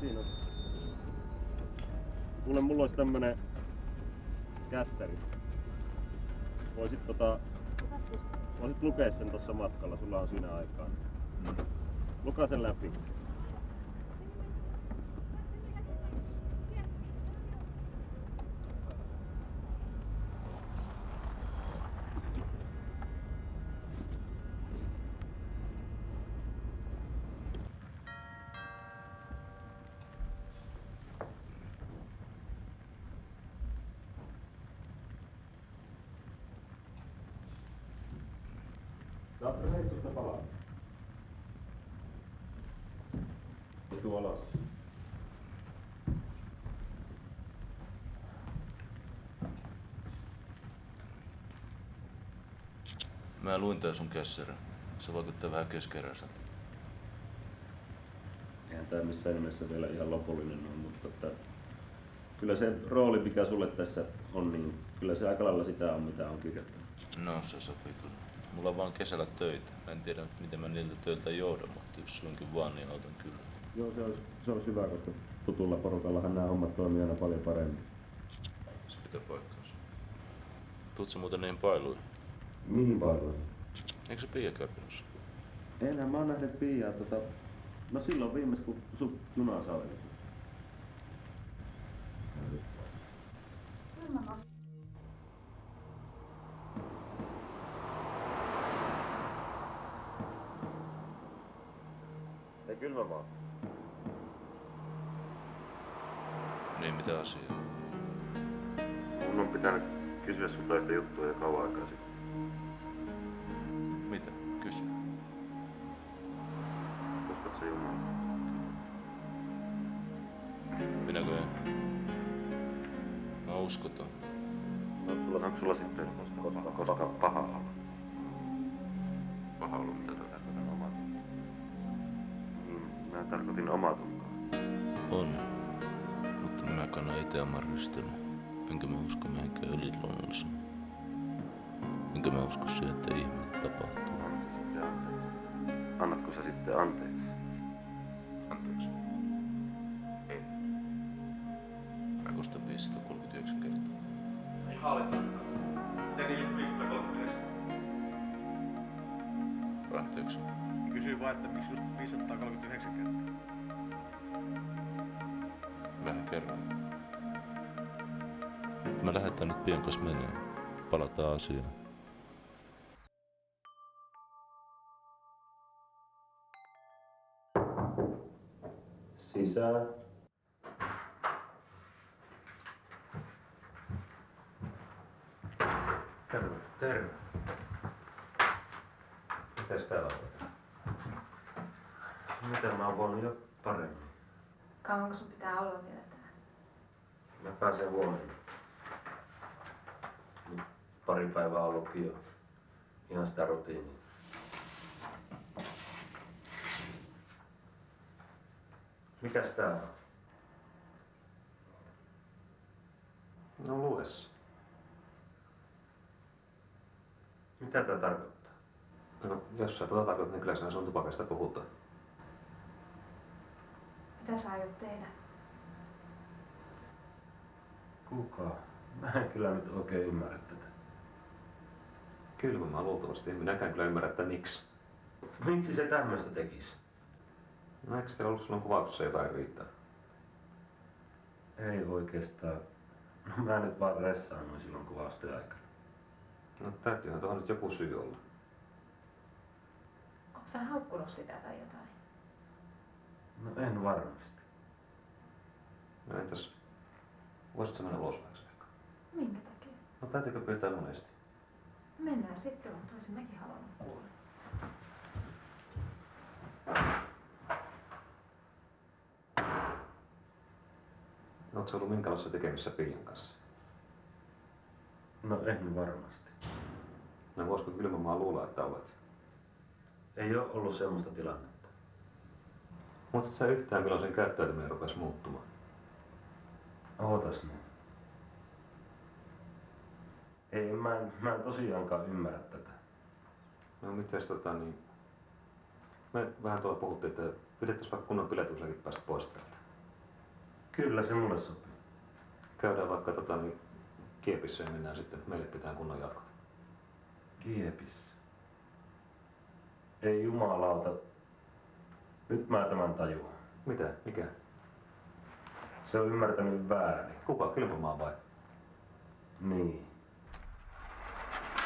Siinä on. Kuule, mulla olisi tämmönen kässäri. Voisit lukea sen tossa matkalla, sulla on siinä aikaa. Lukaa sen läpi. Saatko heitsusta palaa? Istu alas. Mä luin tää sun kässärän. Se vaikuttaa vähän keskeräiseltä. Eihän tää missään nimessä vielä ihan lopullinen on, mutta kyllä se rooli, mikä sulle tässä on, niin kyllä se aika lailla sitä on, mitä on kirjoittanut. No, se sopii kyllä. Mulla on vaan kesällä töitä. Mä en tiedä, miten mä niiltä töiltä joudun, mutta jos suinkin vaan, niin otan kyllä. Joo, se olisi hyvä, koska tutulla porukallahan nämä hommat toimii aina paljon paremmin. Se pitää paikkaansa. Tuut sä muuten niihin pailuihin? Mihin pailuihin? Eikö se Pia Kärpinussa? Enää mä oon nähnyt Piaa no silloin viimeis kun sut junaa sai. Ja kylmämaa. Niin, mitä asiaa? Mun on pitänyt kysyä sulta yhtä juttua jo kauan aikaa sitten. Mitä? Kysy. Uskot sä Jumalaa? Minäkö en? Mä uskotaan. No, onko sulla sitten koska paha olo? Paha ollut, mitä tarkoitan omatuntoa? Mä tarkoitin omatuntoa. On. Mutta mä kannan ite oman ristelyn. Enkä mä usko mihinkään yliluonnolliseen. Enkä mä usko siihen, että ihmeitä tapahtuu. Annatko sä sitten anteeksi? Anteeksi? Ei. Mä kostan 539 kertaa. Ihan olet tarkkaan. Miten niille 539? Anteeksi. Kysyin vaan, että miksi just 539 kertaa? Vähän kerran. Mä lähdetään nyt pian kanssa menee. Palataan asiaan. Sisään. Terve. Terve. Mitäs täällä on? Mitä mä oon voinut jo paremmin? Kauanko sun pitää olla vielä täällä? Mä pääsen huomenna. Nyt pari päivää ollutkin jo. Ihan sitä rutiinia. Mikäs tää on? No lues. Mitä tää tarkoittaa? No, jos sä tarkoitat, niin kyllä sinä sun tupakasta puhutaan. Mitä sä aiot tehdä? Kuka? Mä en kyllä nyt oikein ymmärrä tätä. Kyllä mä luultavasti. En minäkään kyllä ymmärrä, että miksi. Miksi se tämmöistä tekisi? No eikö teillä ollut silloin kuvauksessa jotain riittää? Ei oikeastaan. No, mä nyt vaan ressaannuin silloin kuvausten aikana. No täytyyhän tuohon nyt joku syy olla. Onko sä haukkunut sitä tai jotain? No en varmasti. No entäs, voisit sä mennä ulos vähäksi aikaa? Minkä takia? No täytyykö pyytää monesti? Mennään sitten, mutta olisin mekin halunnut kuulla. Ootko ollut minkälaisessa tekemissä Piian kanssa? No en varmasti. No voisiko Kylmämaa luulla, että olet? Ei ole ollut semmoista tilannetta. Mutta sä yhtään milloin sen käyttäytyminen rupesi muuttumaan? Ootas nyt. Ei, mä en tosiaankaan ymmärrä tätä. No mites me vähän tuolla puhuttiin, että pidettäis vaikka kunnon piletyslääkin päästä pois täältä. Kyllä se mulle sopii. Käydään vaikka Kiepissä ja mennään sitten. Meille pitää kunnon jatkot. Kiepissä. Ei jumalauta. Nyt mä tämän tajuan. Mitä? Mikä? Se on ymmärtänyt väärin. Kuka? Kylmämaa vai? Niin.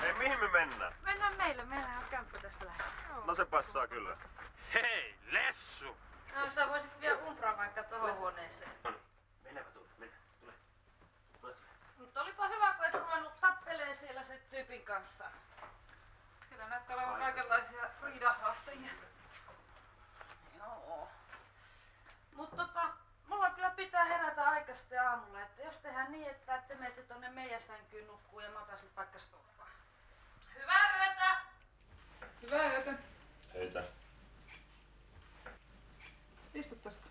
Hei, mihin me mennään? Mennään meille, meillähän on kämppä tästä lähellä. No se passaa kyllä. Hei, Lessu! No sä voisit vielä umpraa vaikka tohon huoneeseen. Mennäpä tuolle, mennä. Tule. Mutta olipa hyvä, kun et ruvennut tappelee siellä sen tyypin kanssa. Siellä näyttää olevan kaikenlaisia riidanhaastajia. Joo. Mutta mulla kyllä pitää herätä aikaisesti aamulla, että jos tehdään niin, että te menette tonne meidän sänkyyn nukkuu ja mä otan sit vaikka soppaa. Hyvää yötä! Hyvää yötä. Heitä. Istu tästä.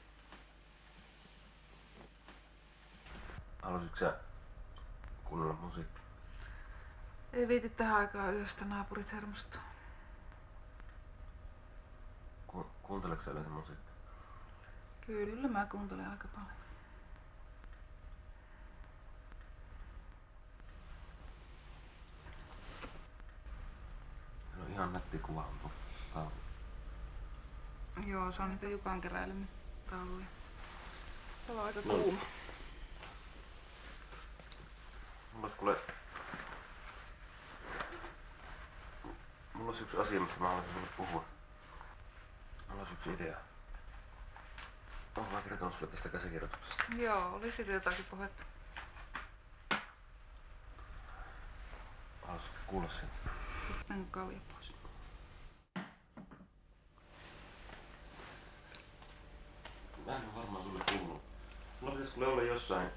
Halusitko sä kuunnella musiikkia? Ei viiti tähän aikaan yöstä, naapurit hermostuu. Kuunteleeko sä yleensä musiikkia? Kyllä mä kuuntelen aika paljon. Se on ihan nätti kuva on taulu. Joo, se on niitä Jukan keräilytauluja. Täällä on aika kuuma. Mulla olisi yksi asia, mistä mä haluaisin sinulle puhua. Mulla olisi yksi idea. Oon mä kertonut sulle tästä käsikirjoituksesta. Joo, oli siitä jotakin puhetta. Haluaisitko kuulla sen? Pistetäänkö kalja pois? Mä en ole varmaan sulle puhunut. Mulla pitäisi kuule olla jossain.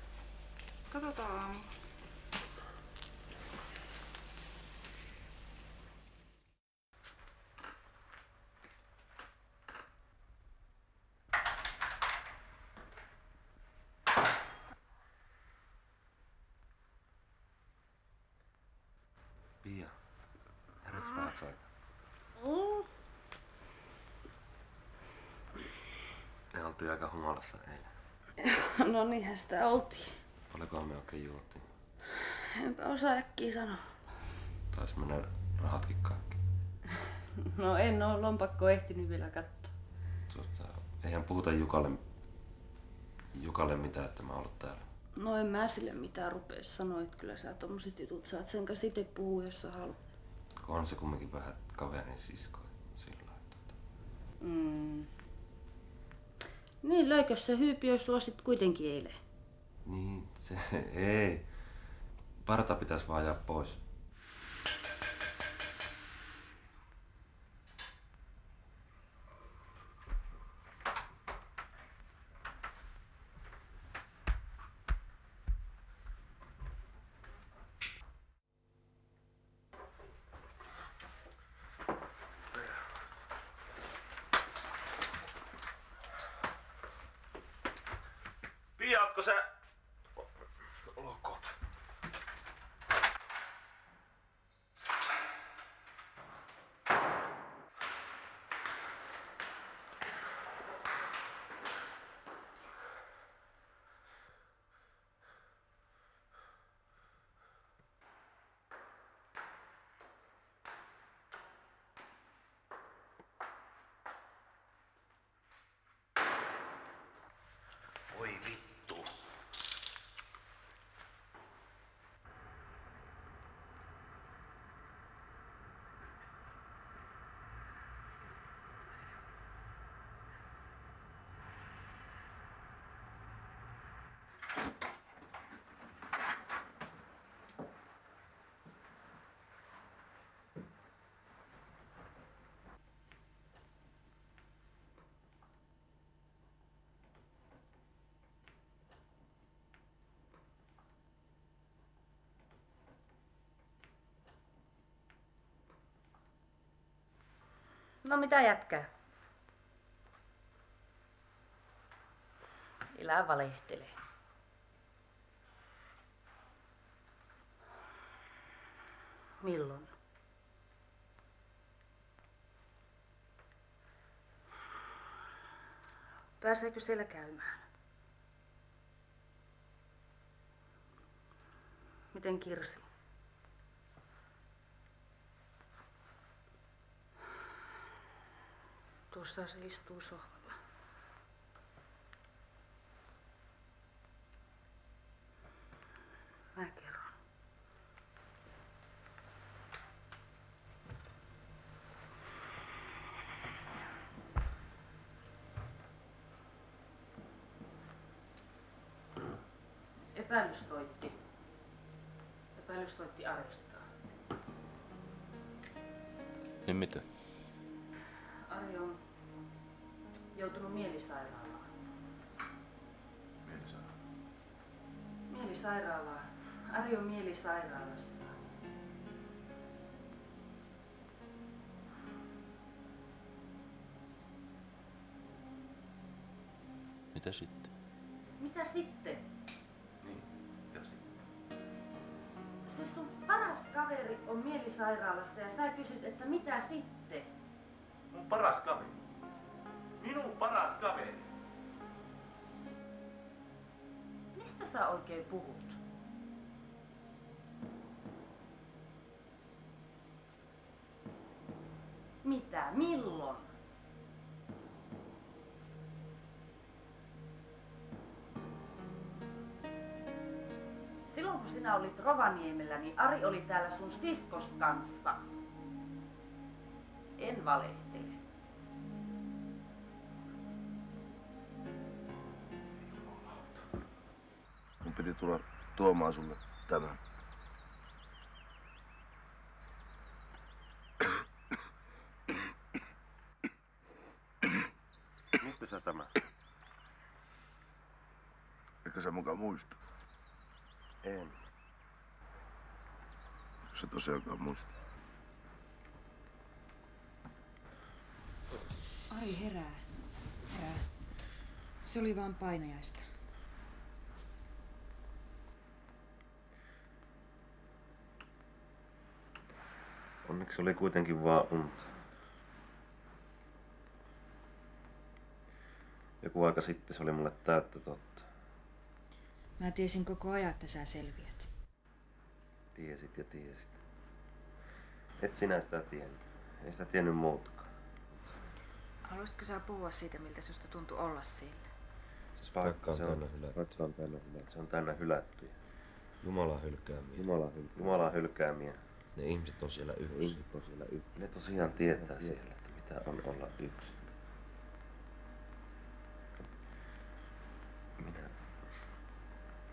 Katsotaan aamulla. Pia, herätkö vähäksi aikaa? Me oltiin aika humalassa eilen. No niinhän sitä oltiin. Paljonkohan me oikein juotiin? Enpä osaa äkkiä sanoa. Taisi mennä rahatkin kaikki. No en oo lompakko ehtinyt vielä katsoa. Eihän puhuta Jukalle mitään, että mä oon ollut täällä. No en mä sille mitään rupea sanoa, että kyllä sä tommoset jutut saat sen kanssa ite puhua, jos sä haluat. On se kumminkin vähän kaverin sisko sillä lailla. Niin, löikös se hyypiö sua sit kuitenkin eilen? Niin, se ei. Parta pitäis vaan ajaa pois. Pia, ootko sä... Lokot. Voi vittu. No mitä jätkää? Ilä valehtelee. Milloin? Pääseekö siellä käymään? Miten Kirsi? Tuossa se istuu sohvalla. Mä kerron. Epäilys soitti Aristaan. Niin mitä? Ari on joutunut mielisairaalaan. Mielisairaalaan? Ari on mielisairaalassa. Mitä sitten? Mitä sitten? Niin, mitä sitten? Se sun paras kaveri on mielisairaalassa ja sä kysyt, että mitä sitten? Mun paras kaveri. Minun paras kaveri. Mistä sä oikein puhut? Mitä? Milloin? Silloin kun sinä olit Rovaniemellä, niin Ari oli täällä sun siskos kanssa. En valehtele. Mun piti tulla tuomaan sulle tämän. Mistä sä tämä? Eikö sä mukaan muista? En. Se tosiaankaan muista. Ari, herää. Herää. Se oli vaan painajaista. Onneksi oli kuitenkin vaan unta. Joku aika sitten se oli mulle täyttä totta. Mä tiesin koko ajan, että sä selviät. Tiesit ja tiesit. Et sinä sitä tiennyt. Ei sitä tiennyt muutkaan. Haluaisitko sä puhua siitä, miltä susta tuntui olla siellä? Siis paikka on täynnä hylätty. Paikka on täynnä hylätty. Se on täynnä hylättyjä. Jumalan hylkäämiä. Jumalan hylkäämiä. Ne ihmiset on siellä yksin. Ne tosiaan tietää siellä, että mitä on olla yksin.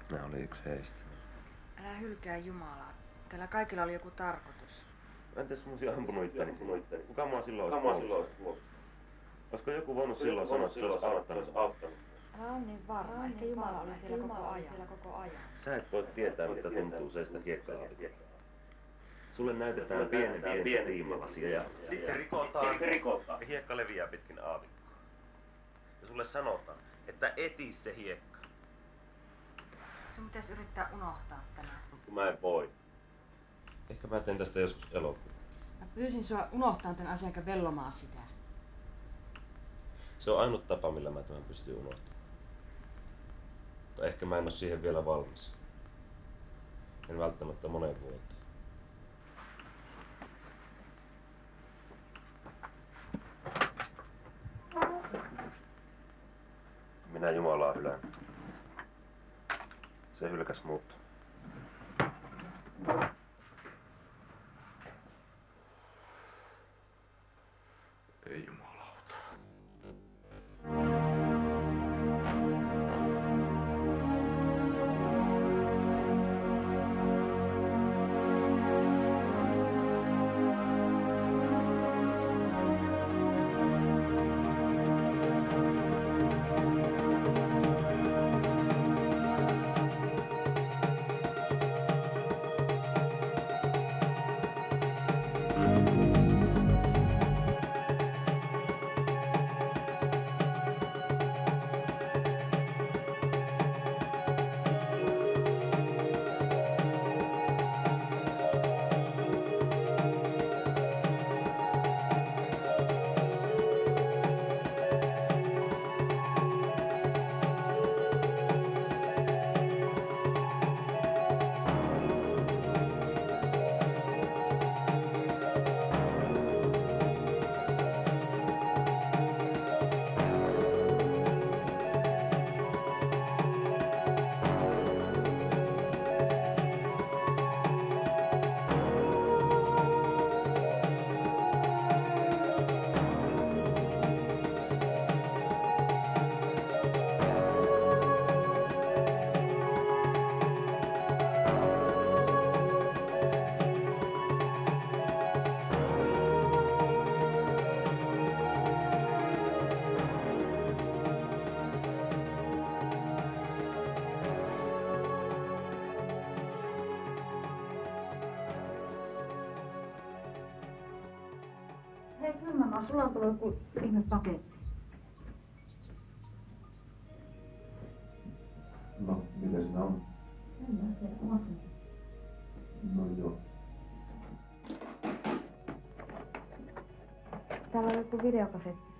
Minä olin yksi heistä. Älä hylkää Jumalaa. Tällä kaikilla oli joku tarkoitus. Entäs mun olisin ampunut itteni? Kuka mua silloin olisi puolustanut? Olisiko joku voinut silloin sanoa, että se olisi auttanut? Älä on niin varma. Ehkä Jumala oli siellä koko ajan. Sä et voi tietää, mitä tuntuu seistä hiekkaa. Sulle näytetään pieni tiimalasia ja sit se rikotaan ja hiekka leviää pitkin aavikkoa. Ja sulle sanotaan, että eti se hiekka. Sun pitäisi yrittää unohtaa tämä. Mä en voi. Ehkä mä teen tästä joskus elokuvan. Mä pyysin sua unohtamaan tämän asian enkä vellomaan sitä. Se on ainut tapa, millä mä tämän pystyn unohtamaan. Mutta ehkä mä en oo siihen vielä valmis. En välttämättä moneen vuoteen. Minä Jumalaa hylännyt. Se hylkäs mut. Ei jumalauta. Anna, sulla on tullut joku ihme paketti. No, mitä siinä on? En mä tiedä, omaksen. No joo. Täällä on joku videokasetti.